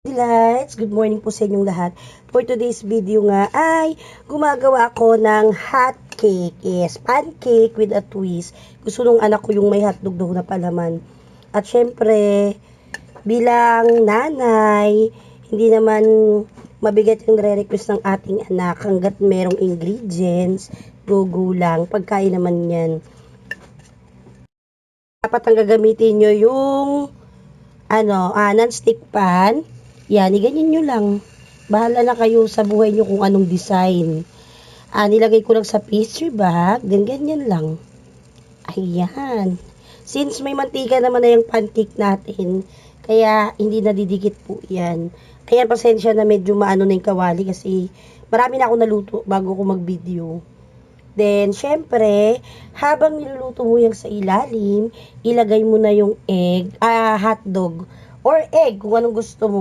Lights, good morning po sa inyong lahat. For today's video nga ay gumagawa ako ng hot cake. Yes, pancake with a twist. Gusto nung anak ko yung may hotdog daw na palaman. At syempre, bilang nanay, hindi naman mabigat yung re-request ng ating anak hanggat merong ingredients, go lang, pagkain naman yan. Dapat ang gagamitin nyo yung non-stick pan. Yan, iganyan nyo lang. Bahala na kayo sa buhay nyo kung anong design. Nilagay ko lang sa pastry bag, then ganyan lang. Ayan. Since may mantika naman na yung pancake natin, kaya hindi nadidikit po yan. Kaya pasensya na medyo maano na yung kawali kasi marami na ako naluto bago ko mag-video. Then, syempre, habang niluluto mo yung sa ilalim, ilagay mo na yung hotdog or egg kung anong gusto mo.